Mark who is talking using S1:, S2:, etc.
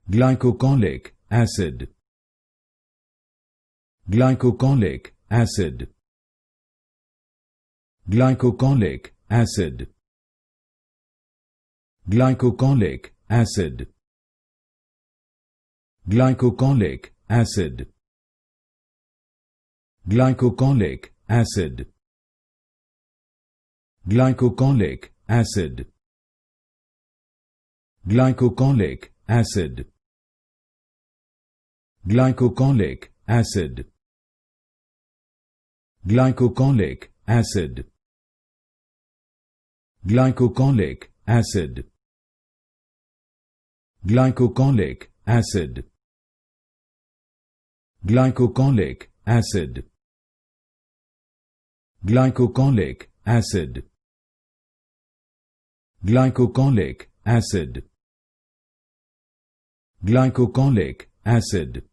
S1: Glycocholic acid. Glycocholic acid. Glycocholic acid. Glycocholic acid. Glycocholic acid. Glycocholic acid. Glycocholic acid. Glycocholic acid. Glycocholic acid. Glycocholic acid. Glycocholic acid. Glycocholic acid. Glycocholic acid. Glycocholic acid. Glycocholic acid. Glycocholic acid.